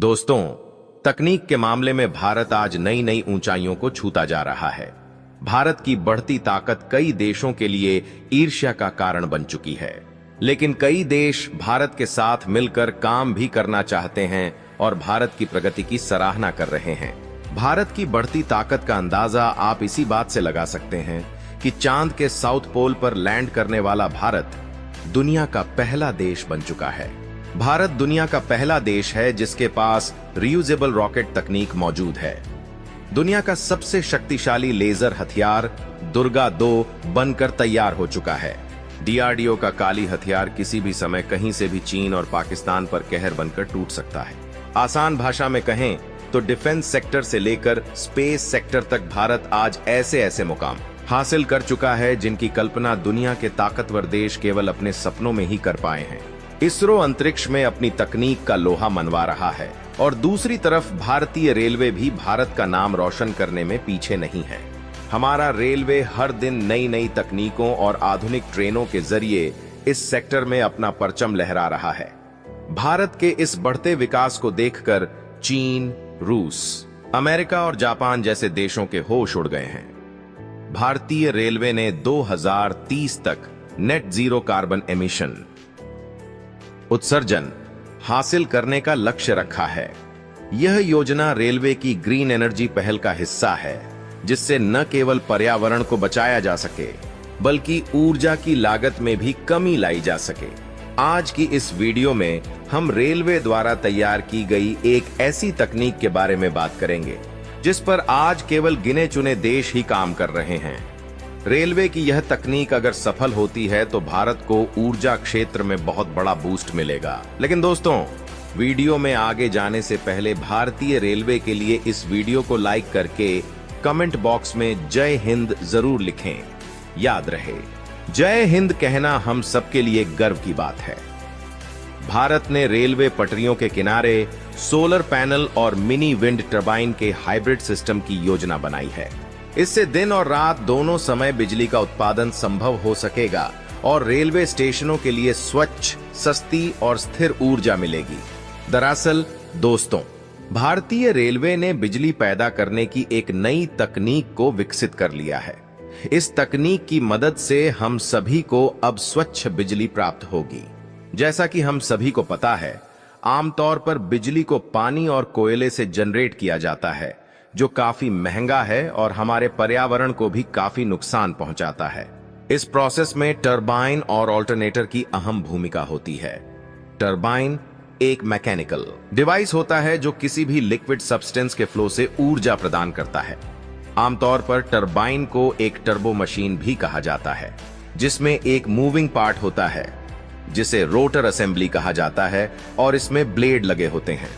दोस्तों, तकनीक के मामले में भारत आज नई नई ऊंचाइयों को छूता जा रहा है। भारत की बढ़ती ताकत कई देशों के लिए ईर्ष्या का कारण बन चुकी है, लेकिन कई देश भारत के साथ मिलकर काम भी करना चाहते हैं और भारत की प्रगति की सराहना कर रहे हैं। भारत की बढ़ती ताकत का अंदाजा आप इसी बात से लगा सकते हैं कि चांद के साउथ पोल पर लैंड करने वाला भारत दुनिया का पहला देश बन चुका है। भारत दुनिया का पहला देश है जिसके पास रियूजेबल रॉकेट तकनीक मौजूद है। दुनिया का सबसे शक्तिशाली लेजर हथियार दुर्गा 2 बनकर तैयार हो चुका है। डीआरडीओ का काली हथियार किसी भी समय कहीं से भी चीन और पाकिस्तान पर कहर बनकर टूट सकता है। आसान भाषा में कहें तो डिफेंस सेक्टर से लेकर स्पेस सेक्टर तक भारत आज ऐसे ऐसे मुकाम हासिल कर चुका है जिनकी कल्पना दुनिया के ताकतवर देश केवल अपने सपनों में ही कर पाए हैं। इसरो अंतरिक्ष में अपनी तकनीक का लोहा मनवा रहा है और दूसरी तरफ भारतीय रेलवे भी भारत का नाम रोशन करने में पीछे नहीं है। हमारा रेलवे हर दिन नई नई तकनीकों और आधुनिक ट्रेनों के जरिए इस सेक्टर में अपना परचम लहरा रहा है। भारत के इस बढ़ते विकास को देखकर चीन, रूस, अमेरिका और जापान जैसे देशों के होश उड़ गए हैं। भारतीय रेलवे ने 2030 तक नेट जीरो कार्बन एमिशन उत्सर्जन हासिल करने का लक्ष्य रखा है। यह योजना रेलवे की ग्रीन एनर्जी पहल का हिस्सा है, जिससे न केवल पर्यावरण को बचाया जा सके बल्कि ऊर्जा की लागत में भी कमी लाई जा सके। आज की इस वीडियो में हम रेलवे द्वारा तैयार की गई एक ऐसी तकनीक के बारे में बात करेंगे जिस पर आज केवल गिने चुने देश ही काम कर रहे हैं। रेलवे की यह तकनीक अगर सफल होती है तो भारत को ऊर्जा क्षेत्र में बहुत बड़ा बूस्ट मिलेगा। लेकिन दोस्तों, वीडियो में आगे जाने से पहले भारतीय रेलवे के लिए इस वीडियो को लाइक करके कमेंट बॉक्स में जय हिंद जरूर लिखें। याद रहे, जय हिंद कहना हम सबके लिए गर्व की बात है। भारत ने रेलवे पटरियों के किनारे सोलर पैनल और मिनी विंड टरबाइन के हाइब्रिड सिस्टम की योजना बनाई है। इससे दिन और रात दोनों समय बिजली का उत्पादन संभव हो सकेगा और रेलवे स्टेशनों के लिए स्वच्छ, सस्ती और स्थिर ऊर्जा मिलेगी। दरअसल दोस्तों, भारतीय रेलवे ने बिजली पैदा करने की एक नई तकनीक को विकसित कर लिया है। इस तकनीक की मदद से हम सभी को अब स्वच्छ बिजली प्राप्त होगी। जैसा कि हम सभी को पता है, आमतौर पर बिजली को पानी और कोयले से जनरेट किया जाता है, जो काफी महंगा है और हमारे पर्यावरण को भी काफी नुकसान पहुंचाता है। इस प्रोसेस में टरबाइन और ऑल्टरनेटर की अहम भूमिका होती है। टरबाइन एक मैकेनिकल डिवाइस होता है जो किसी भी लिक्विड सब्सटेंस के फ्लो से ऊर्जा प्रदान करता है। आमतौर पर टरबाइन को एक टर्बो मशीन भी कहा जाता है, जिसमें एक मूविंग पार्ट होता है जिसे रोटर असेंबली कहा जाता है और इसमें ब्लेड लगे होते हैं।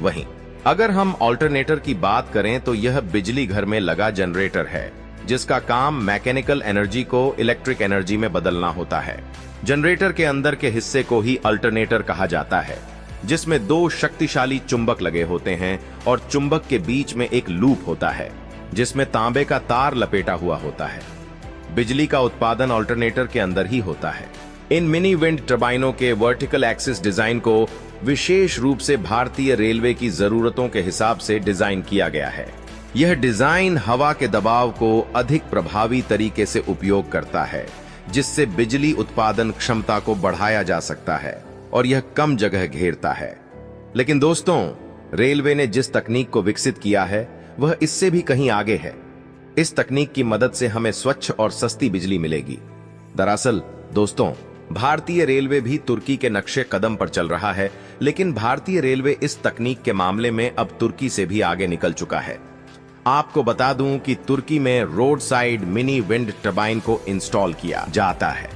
वहीं अगर हम ऑल्टरनेटर की बात करें तो यह बिजली घर में लगा जनरेटर है, जिसका काम मैकेनिकल एनर्जी को इलेक्ट्रिक एनर्जी में बदलना होता है। जनरेटर के अंदर के हिस्से को ही अल्टरनेटर कहा जाता है, जिसमें 2 शक्तिशाली चुंबक लगे होते हैं और चुंबक के बीच में एक लूप होता है जिसमें तांबे का तार लपेटा हुआ होता है। बिजली का उत्पादन अल्टरनेटर के अंदर ही होता है। इन मिनी विंड टर्बाइनों के वर्टिकल एक्सिस डिजाइन को विशेष रूप से भारतीय रेलवे की जरूरतों के हिसाब से डिजाइन किया गया है। यह डिजाइन हवा के दबाव को अधिक प्रभावी तरीके से उपयोग करता है, जिससे बिजली उत्पादन क्षमता को बढ़ाया जा सकता है और यह कम जगह घेरता है। लेकिन दोस्तों, रेलवे ने जिस तकनीक को विकसित किया है वह इससे भी कहीं आगे है। इस तकनीक की मदद से हमें स्वच्छ और सस्ती बिजली मिलेगी। दरअसल दोस्तों, भारतीय रेलवे भी तुर्की के नक्शे कदम पर चल रहा है, लेकिन भारतीय रेलवे इस तकनीक के मामले में अब तुर्की से भी आगे निकल चुका है। आपको बता दूं कि तुर्की में road side mini wind turbine को इंस्टॉल किया जाता है।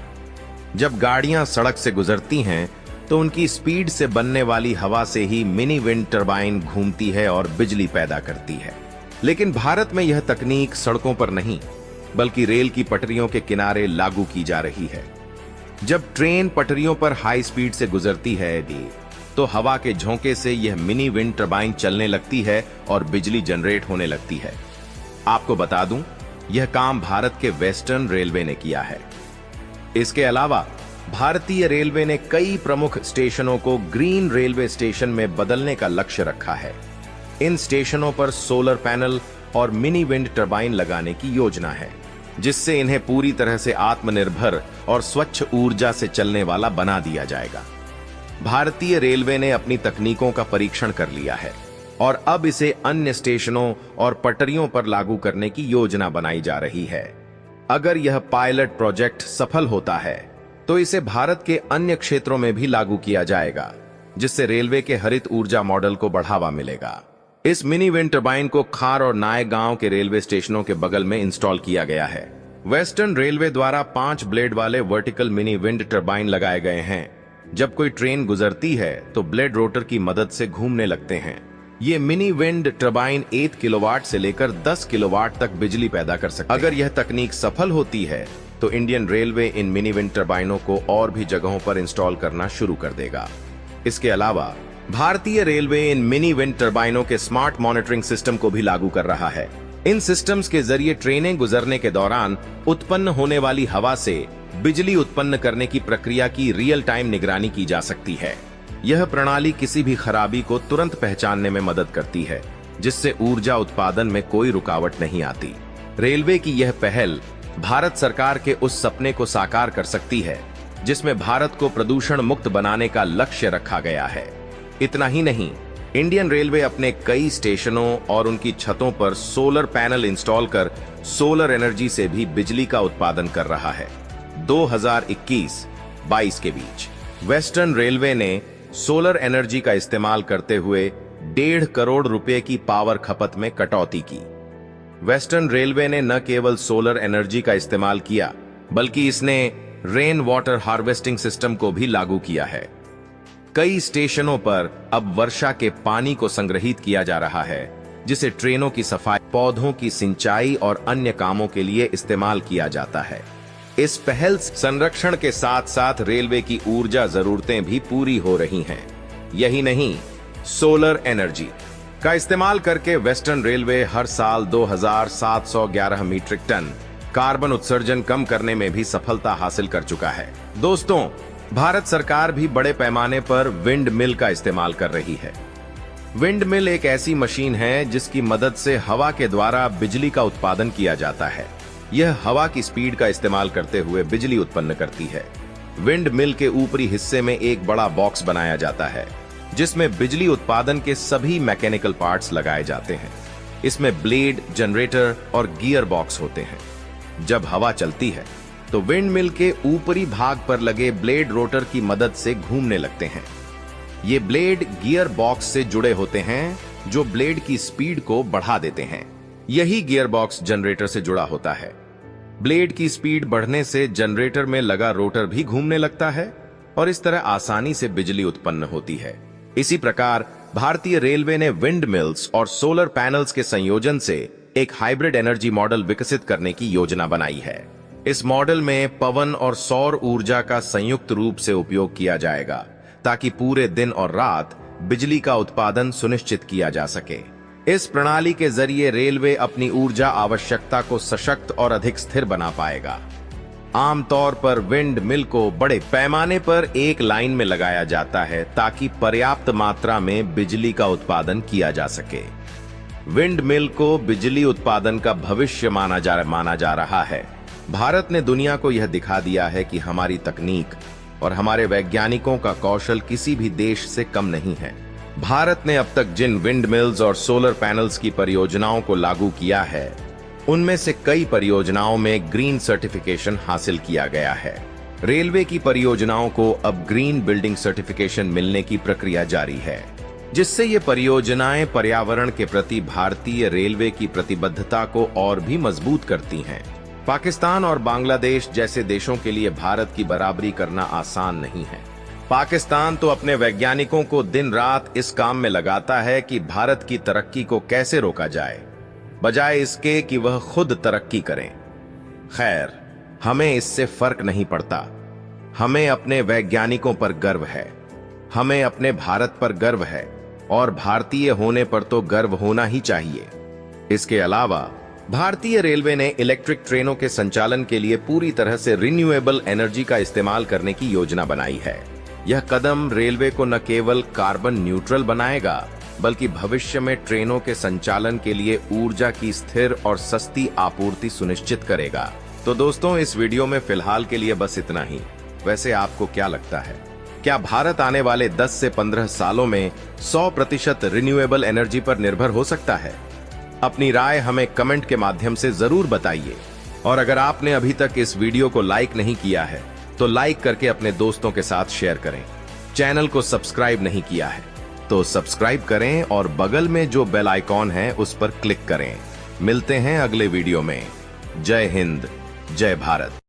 जब गाड़ियां सड़क से गुजरती हैं तो उनकी स्पीड से बनने वाली हवा से ही मिनी विंड टरबाइन घूमती है और बिजली पैदा करती है। लेकिन भारत में यह तकनीक सड़कों पर नहीं बल्कि रेल की पटरियों के किनारे लागू की जा रही है। जब ट्रेन पटरियों पर हाई स्पीड से गुजरती है तो हवा के झोंके से यह मिनी विंड टरबाइन चलने लगती है और बिजली जनरेट होने लगती है। आपको बता दूं, यह काम भारत के वेस्टर्न रेलवे ने किया है। इसके अलावा भारतीय रेलवे ने कई प्रमुख स्टेशनों को ग्रीन रेलवे स्टेशन में बदलने का लक्ष्य रखा है। इन स्टेशनों पर सोलर पैनल और मिनी विंड टर्बाइन लगाने की योजना है, जिससे इन्हें पूरी तरह से आत्मनिर्भर और स्वच्छ ऊर्जा से चलने वाला बना दिया जाएगा। भारतीय रेलवे ने अपनी तकनीकों का परीक्षण कर लिया है और अब इसे अन्य स्टेशनों और पटरियों पर लागू करने की योजना बनाई जा रही है। अगर यह पायलट प्रोजेक्ट सफल होता है तो इसे भारत के अन्य क्षेत्रों में भी लागू किया जाएगा, जिससे रेलवे के हरित ऊर्जा मॉडल को बढ़ावा मिलेगा। इस मिनी विंड टर्बाइन को खार और नायगांव के रेलवे स्टेशनों के बगल में इंस्टॉल किया गया है। वेस्टर्न रेलवे द्वारा 5 ब्लेड वाले वर्टिकल मिनी विंड टर्बाइन लगाए गए हैं। जब कोई ट्रेन गुजरती है तो ब्लेड रोटर की मदद से घूमने लगते हैं। ये मिनी विंड टर्बाइन 8 किलोवाट से लेकर 10 किलोवाट तक बिजली पैदा कर सकते हैं। अगर यह तकनीक सफल होती है तो इंडियन रेलवे इन मिनी विंड टर्बाइनों को और भी जगहों पर इंस्टॉल करना शुरू कर देगा। इसके अलावा भारतीय रेलवे इन मिनी विंड टर्बाइनों के स्मार्ट मॉनिटरिंग सिस्टम को भी लागू कर रहा है। इन सिस्टम्स के जरिए ट्रेनें गुजरने के दौरान उत्पन्न होने वाली हवा से बिजली उत्पन्न करने की प्रक्रिया की रियल टाइम निगरानी की जा सकती है। यह प्रणाली किसी भी खराबी को तुरंत पहचानने में मदद करती है, जिससे ऊर्जा उत्पादन में कोई रुकावट नहीं आती। रेलवे की यह पहल भारत सरकार के उस सपने को साकार कर सकती है जिसमें भारत को प्रदूषण मुक्त बनाने का लक्ष्य रखा गया है। इतना ही नहीं, इंडियन रेलवे अपने कई स्टेशनों और उनकी छतों पर सोलर पैनल इंस्टॉल कर सोलर एनर्जी से भी बिजली का उत्पादन कर रहा है। 2021-22 के बीच वेस्टर्न रेलवे ने सोलर एनर्जी का इस्तेमाल करते हुए 1.5 करोड़ रुपए की पावर खपत में कटौती की। वेस्टर्न रेलवे ने न केवल सोलर एनर्जी का इस्तेमाल किया, बल्कि इसने रेन वाटर हार्वेस्टिंग सिस्टम को भी लागू किया है। कई स्टेशनों पर अब वर्षा के पानी को संग्रहित किया जा रहा है, जिसे ट्रेनों की सफाई, पौधों की सिंचाई और अन्य कामों के लिए इस्तेमाल किया जाता है। इस पहल संरक्षण के साथ साथ रेलवे की ऊर्जा जरूरतें भी पूरी हो रही हैं। यही नहीं, सोलर एनर्जी का इस्तेमाल करके वेस्टर्न रेलवे हर साल 2711 मीट्रिक टन कार्बन उत्सर्जन कम करने में भी सफलता हासिल कर चुका है। दोस्तों, भारत सरकार भी बड़े पैमाने पर विंड मिल का इस्तेमाल कर रही है। विंड मिल एक ऐसी मशीन है जिसकी मदद से हवा के द्वारा बिजली का उत्पादन किया जाता है। यह हवा की स्पीड का इस्तेमाल करते हुए बिजली उत्पन्न करती है। विंड मिल के ऊपरी हिस्से में एक बड़ा बॉक्स बनाया जाता है, जिसमें बिजली उत्पादन के सभी मैकेनिकल पार्ट्स लगाए जाते हैं। इसमें ब्लेड, जनरेटर और गियर बॉक्स होते हैं। जब हवा चलती है तो विंड मिल के ऊपरी भाग पर लगे ब्लेड रोटर की मदद से घूमने लगते हैं। ये ब्लेड गियर बॉक्स से जुड़े होते हैं, जो ब्लेड की स्पीड को बढ़ा देते हैं। यही गियर बॉक्स जनरेटर से जुड़ा होता है। ब्लेड की स्पीड बढ़ने से जनरेटर में लगा रोटर भी घूमने लगता है और इस तरह आसानी से बिजली उत्पन्न होती है। इसी प्रकार भारतीय रेलवे ने विंड मिल्स और सोलर पैनल्स के संयोजन से एक हाइब्रिड एनर्जी मॉडल विकसित करने की योजना बनाई है। इस मॉडल में पवन और सौर ऊर्जा का संयुक्त रूप से उपयोग किया जाएगा, ताकि पूरे दिन और रात बिजली का उत्पादन सुनिश्चित किया जा सके। इस प्रणाली के जरिए रेलवे अपनी ऊर्जा आवश्यकता को सशक्त और अधिक स्थिर बना पाएगा। आमतौर पर विंड मिल को बड़े पैमाने पर एक लाइन में लगाया जाता है, ताकि पर्याप्त मात्रा में बिजली का उत्पादन किया जा सके। विंड मिल को बिजली उत्पादन का भविष्य माना जा रहा है। भारत ने दुनिया को यह दिखा दिया है कि हमारी तकनीक और हमारे वैज्ञानिकों का कौशल किसी भी देश से कम नहीं है। भारत ने अब तक जिन विंड मिल्स और सोलर पैनल्स की परियोजनाओं को लागू किया है, उनमें से कई परियोजनाओं में ग्रीन सर्टिफिकेशन हासिल किया गया है। रेलवे की परियोजनाओं को अब ग्रीन बिल्डिंग सर्टिफिकेशन मिलने की प्रक्रिया जारी है, जिससे ये परियोजनाएं पर्यावरण के प्रति भारतीय रेलवे की प्रतिबद्धता को और भी मजबूत करती हैं। पाकिस्तान और बांग्लादेश जैसे देशों के लिए भारत की बराबरी करना आसान नहीं है। पाकिस्तान तो अपने वैज्ञानिकों को दिन रात इस काम में लगाता है कि भारत की तरक्की को कैसे रोका जाए, बजाय इसके कि वह खुद तरक्की करें। खैर, हमें इससे फर्क नहीं पड़ता। हमें अपने वैज्ञानिकों पर गर्व है, हमें अपने भारत पर गर्व है और भारतीय होने पर तो गर्व होना ही चाहिए। इसके अलावा भारतीय रेलवे ने इलेक्ट्रिक ट्रेनों के संचालन के लिए पूरी तरह से रिन्यूएबल एनर्जी का इस्तेमाल करने की योजना बनाई है। यह कदम रेलवे को न केवल कार्बन न्यूट्रल बनाएगा, बल्कि भविष्य में ट्रेनों के संचालन के लिए ऊर्जा की स्थिर और सस्ती आपूर्ति सुनिश्चित करेगा। तो दोस्तों, इस वीडियो में फिलहाल के लिए बस इतना ही। वैसे आपको क्या लगता है, क्या भारत आने वाले 10 से 15 सालों में 100% रिन्यूएबल एनर्जी पर निर्भर हो सकता है? अपनी राय हमें कमेंट के माध्यम से जरूर बताइए। और अगर आपने अभी तक इस वीडियो को लाइक नहीं किया है तो लाइक करके अपने दोस्तों के साथ शेयर करें। चैनल को सब्सक्राइब नहीं किया है तो सब्सक्राइब करें और बगल में जो बेल आइकॉन है उस पर क्लिक करें। मिलते हैं अगले वीडियो में। जय हिंद, जय भारत।